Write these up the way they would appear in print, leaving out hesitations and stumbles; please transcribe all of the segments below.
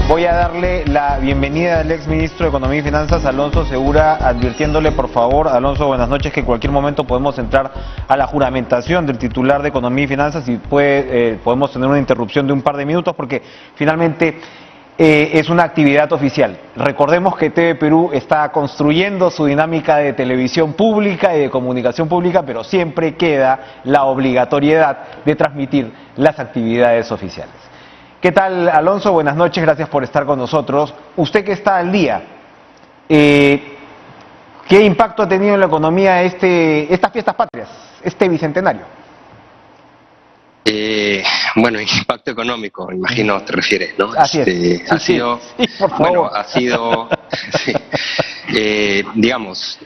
Voy a darle la bienvenida al ex ministro de Economía y Finanzas, Alonso Segura, advirtiéndole, por favor, Alonso, buenas noches, que en cualquier momento podemos entrar a la juramentación del titular de Economía y Finanzas y podemos tener una interrupción de un par de minutos porque finalmente es una actividad oficial. Recordemos que TV Perú está construyendo su dinámica de televisión pública y de comunicación pública, pero siempre queda la obligatoriedad de transmitir las actividades oficiales. ¿Qué tal, Alonso? Buenas noches, gracias por estar con nosotros. Usted que está al día, ¿qué impacto ha tenido en la economía estas fiestas patrias, este bicentenario? Bueno, impacto económico, imagino te refieres, ¿no? Así es. Ha sido, sí, por favor. bueno, ha sido, sí, digamos,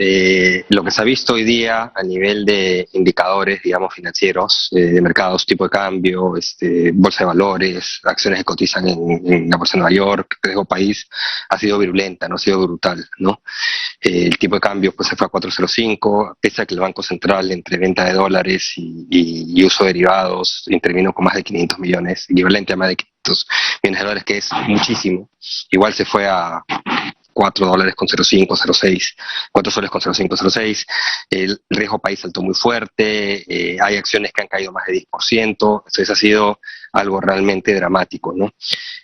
lo que se ha visto hoy día a nivel de indicadores, digamos, financieros, de mercados, tipo de cambio, bolsa de valores, acciones que cotizan en la bolsa de Nueva York, riesgo país, ha sido virulenta, no ha sido brutal, ¿no? El tipo de cambio pues se fue a 4.05, pese a que el Banco Central entre venta de dólares y uso de derivados intervino con más de 500 millones, equivalente a más de 500 millones de dólares, que es muchísimo. Igual se fue a 4 dólares con 0.5, 0.6, 4 soles con 0.5, 0.6. El riesgo país saltó muy fuerte, hay acciones que han caído más de 10%, entonces ha sido algo realmente dramático, ¿no?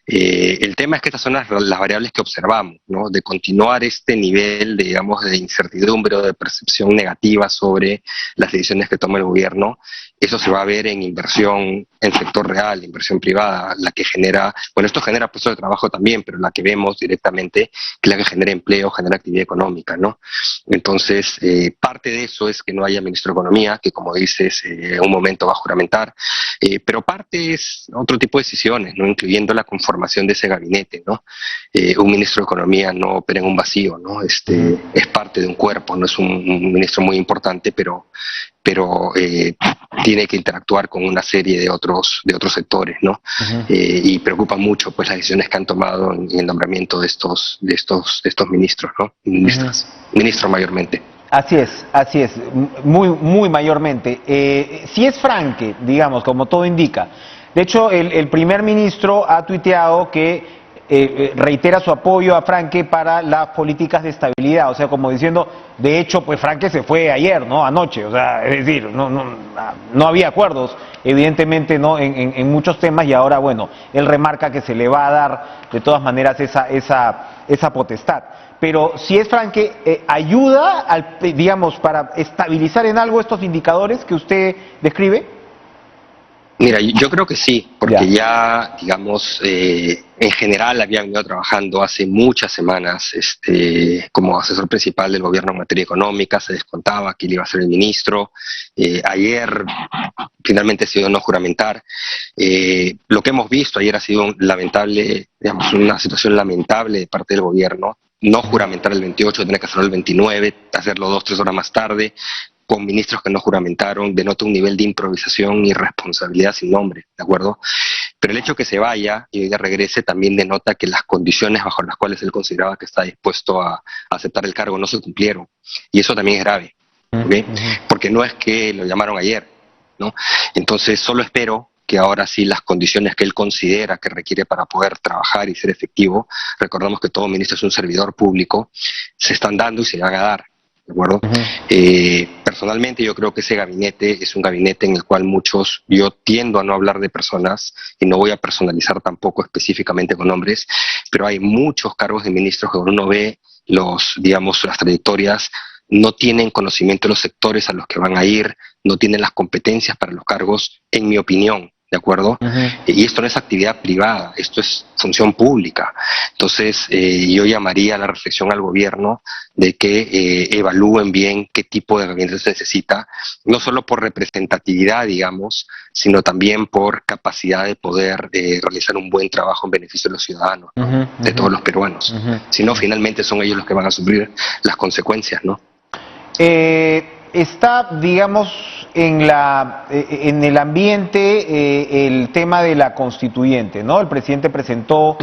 El tema es que estas son las variables que observamos, ¿no? De continuar este nivel, digamos, de incertidumbre o de percepción negativa sobre las decisiones que toma el gobierno. Eso se va a ver en inversión en sector real, inversión privada, la que genera, bueno, esto genera puestos de trabajo también, pero la que vemos directamente, que es la que genera empleo, genera actividad económica, ¿no? Entonces, parte de eso es que no haya ministro de Economía, que como dices, en un momento va a juramentar, pero parte es otro tipo de decisiones, ¿no? Incluyendo la conformación de ese gabinete, ¿no? Un ministro de Economía no opera en un vacío, ¿no? Es parte de un cuerpo, no es un ministro muy importante, pero tiene que interactuar con una serie de otros sectores, ¿no? Y preocupa mucho pues las decisiones que han tomado en el nombramiento de estos ministros, ¿no? Ministros mayormente. Así es, muy mayormente. Si es Franque, digamos, como todo indica. De hecho, el primer ministro ha tuiteado que reitera su apoyo a Franque para las políticas de estabilidad, o sea, como diciendo, de hecho, pues Franque se fue ayer, ¿no? Anoche, o sea, es decir, no había acuerdos, evidentemente, ¿no? En muchos temas, y ahora, bueno, él remarca que se le va a dar, de todas maneras, esa potestad. Pero si es Franque, ¿ayuda, digamos, para estabilizar en algo estos indicadores que usted describe? Mira, yo creo que sí, porque ya digamos, en general había venido trabajando hace muchas semanas como asesor principal del gobierno en materia económica, se descontaba que él iba a ser el ministro. Ayer finalmente decidió no juramentar. Lo que hemos visto ayer ha sido lamentable, digamos, una situación lamentable de parte del gobierno. No juramentar el 28, tener que hacerlo el 29, hacerlo 2-3 horas más tarde, con ministros que no juramentaron, denota un nivel de improvisación y responsabilidad sin nombre, ¿de acuerdo? Pero el hecho que se vaya y hoy día regrese también denota que las condiciones bajo las cuales él consideraba que está dispuesto a aceptar el cargo no se cumplieron. Y eso también es grave, ¿okay? Porque no es que lo llamaron ayer, ¿no? Entonces solo espero que ahora sí las condiciones que él considera que requiere para poder trabajar y ser efectivo, recordamos que todo ministro es un servidor público, se están dando y se van a dar. ¿De acuerdo? Personalmente yo creo que ese gabinete es un gabinete en el cual yo tiendo a no hablar de personas y no voy a personalizar tampoco específicamente con nombres, pero hay muchos cargos de ministros que uno ve las trayectorias, no tienen conocimiento de los sectores a los que van a ir, no tienen las competencias para los cargos, en mi opinión. ¿De acuerdo? Y esto no es actividad privada, esto es función pública. Entonces, yo llamaría a la reflexión al gobierno de que evalúen bien qué tipo de gabinete se necesita, no solo por representatividad, digamos, sino también por capacidad de poder realizar un buen trabajo en beneficio de los ciudadanos, ¿no? De todos los peruanos. Si no, finalmente son ellos los que van a sufrir las consecuencias, ¿no? Está, digamos, en el ambiente el tema de la constituyente, ¿no? El presidente presentó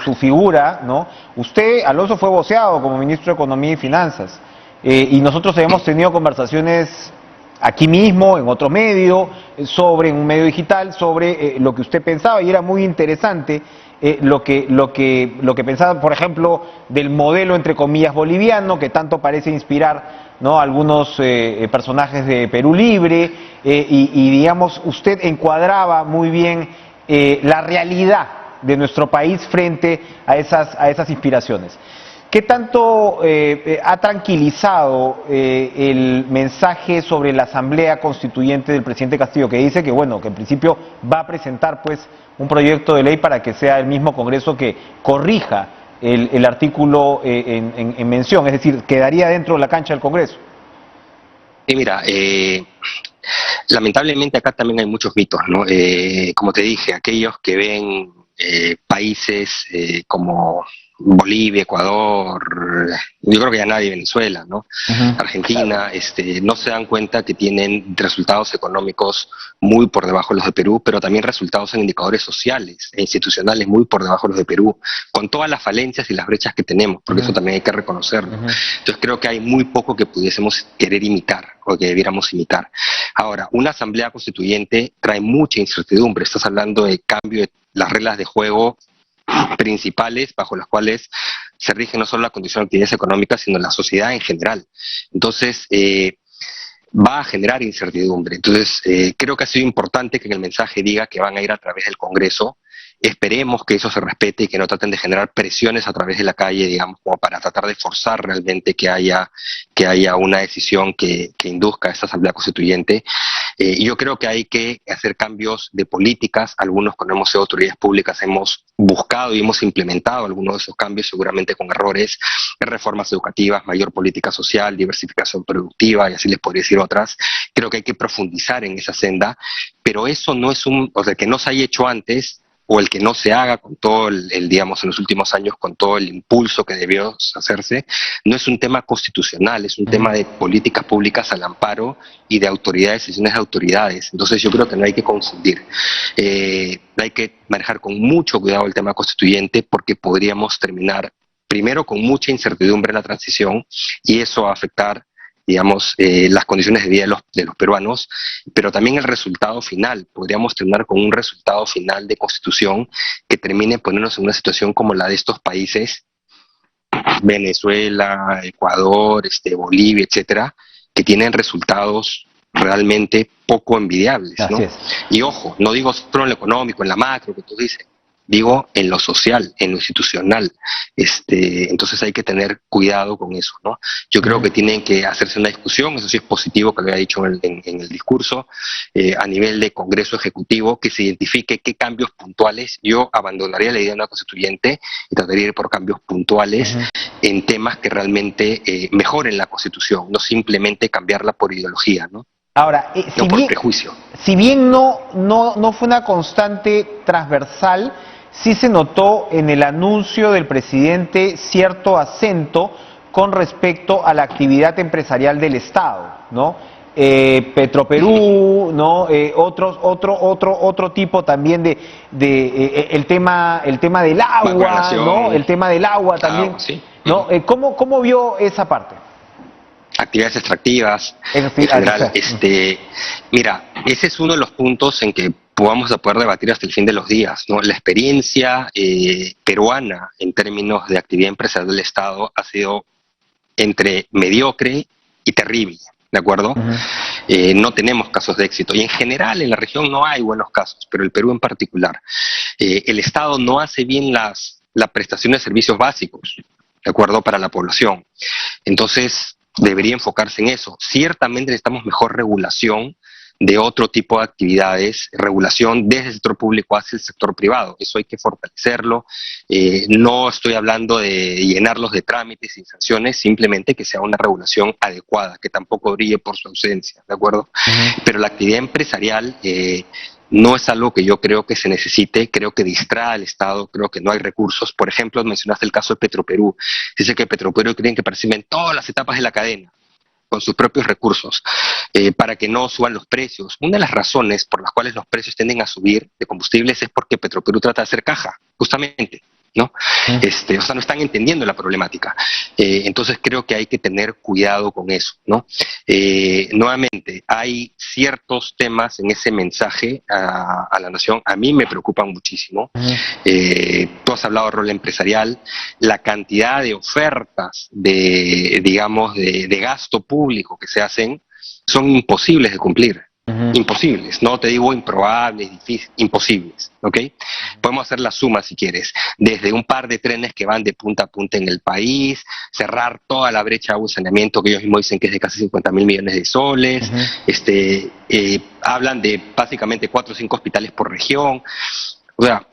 su figura, ¿no? Usted, Alonso, fue voceado como ministro de Economía y Finanzas, y nosotros hemos tenido conversaciones aquí mismo, en otro medio, en un medio digital, sobre lo que usted pensaba, y era muy interesante lo que pensaba, por ejemplo, del modelo, entre comillas, boliviano, que tanto parece inspirar, ¿no?, algunos personajes de Perú Libre, digamos, usted encuadraba muy bien la realidad de nuestro país frente a esas inspiraciones. ¿Qué tanto ha tranquilizado el mensaje sobre la Asamblea Constituyente del presidente Castillo, que dice que, bueno, que en principio va a presentar pues un proyecto de ley para que sea el mismo Congreso que corrija el artículo en mención, es decir, quedaría dentro de la cancha del Congreso? Y mira, lamentablemente acá también hay muchos mitos, ¿no? Como te dije, aquellos que ven países como Bolivia, Ecuador, yo creo que ya nadie, Venezuela, ¿no? Argentina, no se dan cuenta que tienen resultados económicos muy por debajo de los de Perú, pero también resultados en indicadores sociales e institucionales muy por debajo de los de Perú, con todas las falencias y las brechas que tenemos, porque eso también hay que reconocerlo. Entonces creo que hay muy poco que pudiésemos querer imitar o que debiéramos imitar. Ahora, una asamblea constituyente trae mucha incertidumbre. Estás hablando de cambio de las reglas de juego principales bajo las cuales se rige no solo la condición de actividades económicas, sino la sociedad en general. Entonces, va a generar incertidumbre. Entonces, creo que ha sido importante que en el mensaje diga que van a ir a través del Congreso. Esperemos que eso se respete y que no traten de generar presiones a través de la calle, digamos, como para tratar de forzar realmente que haya una decisión que induzca a esta Asamblea Constituyente. Yo creo que hay que hacer cambios de políticas. Algunos, cuando hemos sido autoridades públicas, hemos buscado y hemos implementado algunos de esos cambios, seguramente con errores, reformas educativas, mayor política social, diversificación productiva, y así les podría decir otras. Creo que hay que profundizar en esa senda, pero eso no es o sea, que no se haya hecho antes, o el que no se haga con todo digamos, en los últimos años, con todo el impulso que debió hacerse, no es un tema constitucional, es un tema de políticas públicas al amparo y de autoridades, decisiones de autoridades. Entonces yo creo que no hay que confundir. Hay que manejar con mucho cuidado el tema constituyente, porque podríamos terminar primero con mucha incertidumbre en la transición, y eso va a afectar, digamos, las condiciones de vida de los peruanos, pero también el resultado final. Podríamos terminar con un resultado final de constitución que termine poniéndonos en una situación como la de estos países, Venezuela, Ecuador, Bolivia, etcétera, que tienen resultados realmente poco envidiables, ¿no? Así es. Y ojo, no digo solo en lo económico, en la macro, que tú dices, digo en lo social, en lo institucional. Entonces hay que tener cuidado con eso, ¿no? Yo creo que tienen que hacerse una discusión, eso sí es positivo que lo había dicho en el discurso, a nivel de Congreso Ejecutivo, que se identifique qué cambios puntuales. Yo abandonaría la idea de una constituyente y trataría de ir por cambios puntuales en temas que realmente mejoren la Constitución, no simplemente cambiarla por ideología, ¿no? Ahora, No por prejuicio. Si bien no fue una constante transversal, sí se notó en el anuncio del presidente cierto acento con respecto a la actividad empresarial del Estado, ¿no? Petroperú, ¿no? Otro tipo también el tema del agua, ¿no? El tema del agua también, sí. ¿no? ¿Cómo vio esa parte? Actividades extractivas, en general. Mira, ese es uno de los puntos en que vamos a poder debatir hasta el fin de los días, ¿no? La experiencia peruana en términos de actividad empresarial del Estado ha sido entre mediocre y terrible, ¿de acuerdo? No tenemos casos de éxito, y en general en la región no hay buenos casos, pero el Perú en particular. El Estado no hace bien la prestación de servicios básicos, ¿de acuerdo?, para la población. Entonces, debería enfocarse en eso. Ciertamente necesitamos mejor regulación de otro tipo de actividades, regulación desde el sector público hacia el sector privado. Eso hay que fortalecerlo. No estoy hablando de llenarlos de trámites y sanciones, simplemente que sea una regulación adecuada, que tampoco brille por su ausencia, ¿de acuerdo? Pero la actividad empresarial no es algo que yo creo que se necesite, creo que distrae al Estado, creo que no hay recursos. Por ejemplo, mencionaste el caso de Petroperú. Dice que Petroperú creen que participen en todas las etapas de la cadena con sus propios recursos, para que no suban los precios. Una de las razones por las cuales los precios tienden a subir de combustibles es porque Petroperú trata de hacer caja, justamente. ¿no? O sea, no están entendiendo la problemática. Entonces creo que hay que tener cuidado con eso, ¿no? Nuevamente, hay ciertos temas en ese mensaje a la nación, a mí me preocupan muchísimo. Tú has hablado de rol empresarial, la cantidad de ofertas digamos, de gasto público que se hacen son imposibles de cumplir. Imposibles, no te digo improbables, difíciles, imposibles, ¿ok? Podemos hacer la suma si quieres, desde un par de trenes que van de punta a punta en el país, cerrar toda la brecha de saneamiento que ellos mismos dicen que es de casi 50.000 millones de soles, hablan de básicamente 4 o 5 hospitales por región, o sea...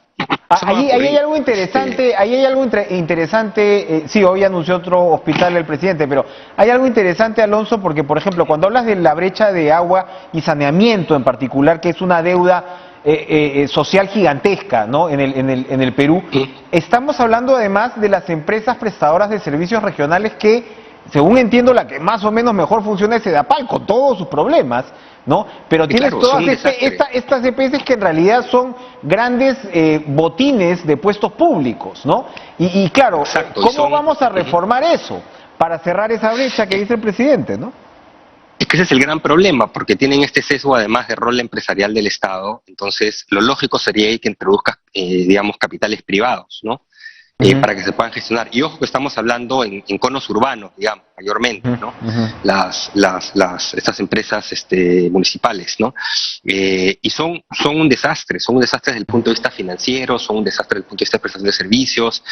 Ahí hay algo interesante, sí, hoy anunció otro hospital el presidente, pero hay algo interesante, Alonso, porque por ejemplo, cuando hablas de la brecha de agua y saneamiento en particular, que es una deuda social gigantesca, ¿no? en el Perú, estamos hablando además de las empresas prestadoras de servicios regionales que, según entiendo, la que más o menos mejor funciona es Sedapal, con todos sus problemas, ¿no? Pero tienes claro, todas estas EPS que en realidad son grandes botines de puestos públicos, ¿no? Y claro, exacto, ¿cómo vamos a reformar eso para cerrar esa brecha que dice el presidente, ¿no? Es que ese es el gran problema, porque tienen este sesgo además de rol empresarial del Estado, entonces lo lógico sería que introduzca, digamos, capitales privados, ¿no? Para que se puedan gestionar. Y ojo que estamos hablando en conos urbanos, digamos, mayormente, ¿no? Estas empresas municipales, ¿no? Y son un desastre desde el punto de vista financiero, son un desastre desde el punto de vista de prestación de servicios.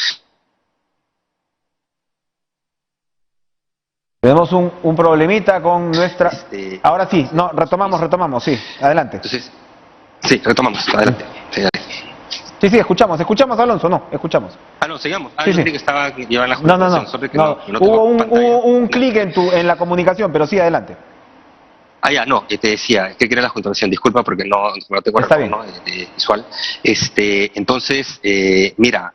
Tenemos un problemita con nuestra... Ahora sí, no, retomamos, sí, adelante. Entonces, sí, retomamos, adelante. Sí, escuchamos, Alonso, no, escuchamos. No, sigamos. Sí. Yo creí que estaba llevando la no. Hubo un clic en la comunicación, pero sí, adelante. Te decía, que quería la juntación, disculpa porque no tengo retorno, ¿no? Visual. Entonces, mira,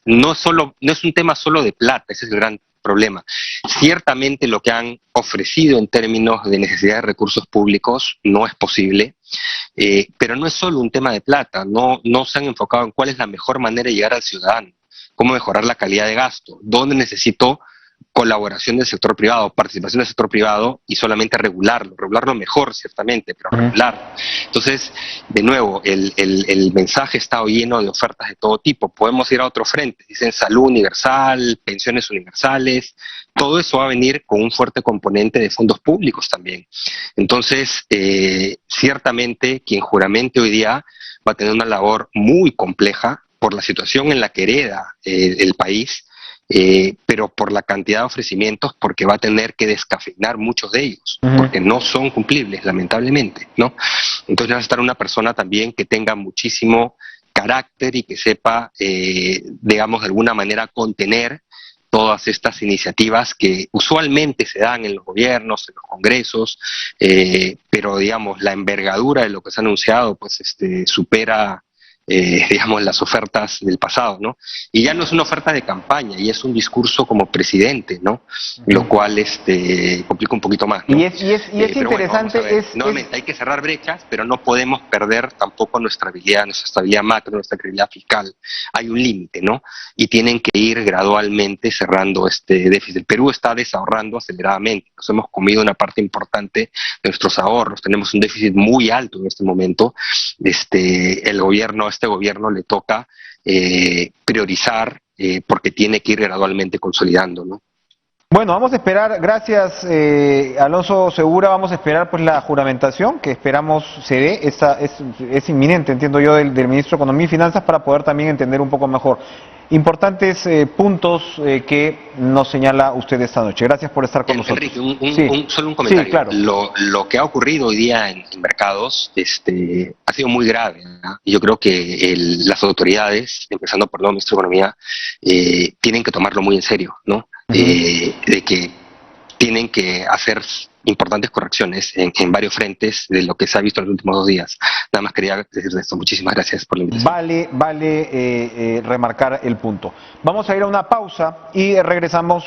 no es un tema solo de plata, ese es el gran problema. Ciertamente lo que han ofrecido en términos de necesidad de recursos públicos no es posible, pero no es solo un tema de plata, no se han enfocado en cuál es la mejor manera de llegar al ciudadano, cómo mejorar la calidad de gasto, dónde necesito colaboración del sector privado, participación del sector privado y solamente regularlo mejor ciertamente, pero regularlo. Entonces, de nuevo, el mensaje está lleno de ofertas de todo tipo, podemos ir a otro frente, dicen salud universal, pensiones universales, todo eso va a venir con un fuerte componente de fondos públicos también. Entonces, ciertamente quien juramente hoy día va a tener una labor muy compleja por la situación en la que hereda el país, pero por la cantidad de ofrecimientos, porque va a tener que descafeinar muchos de ellos, porque no son cumplibles, lamentablemente, ¿no? Entonces va a estar una persona también que tenga muchísimo carácter y que sepa, digamos, de alguna manera contener todas estas iniciativas que usualmente se dan en los gobiernos, en los congresos, pero, digamos, la envergadura de lo que se ha anunciado, pues, supera digamos, las ofertas del pasado, ¿no? Y ya no es una oferta de campaña, y es un discurso como presidente, ¿no? Lo cual complica un poquito más, ¿no? Y es interesante... Bueno, nuevamente, hay que cerrar brechas, pero no podemos perder tampoco nuestra estabilidad macro, nuestra credibilidad fiscal. Hay un límite, ¿no? Y tienen que ir gradualmente cerrando este déficit. El Perú está desahorrando aceleradamente. Nos hemos comido una parte importante de nuestros ahorros. Tenemos un déficit muy alto en este momento. Este gobierno le toca priorizar porque tiene que ir gradualmente consolidando, ¿no? Bueno, vamos a esperar, gracias Alonso Segura, vamos a esperar pues la juramentación que esperamos se dé, es inminente, entiendo yo, del ministro de Economía y Finanzas para poder también entender un poco mejor importantes puntos que nos señala usted esta noche. Gracias por estar con nosotros. Enrique, solo un comentario. Sí, claro. Lo que ha ocurrido hoy día en mercados ha sido muy grave, ¿no? Y yo creo que las autoridades, empezando por el ministro de Economía, tienen que tomarlo muy en serio, ¿no? De que tienen que hacer importantes correcciones en varios frentes de lo que se ha visto en los últimos 2 días. Nada más quería decir esto. Muchísimas gracias por la invitación. Vale remarcar el punto. Vamos a ir a una pausa y regresamos.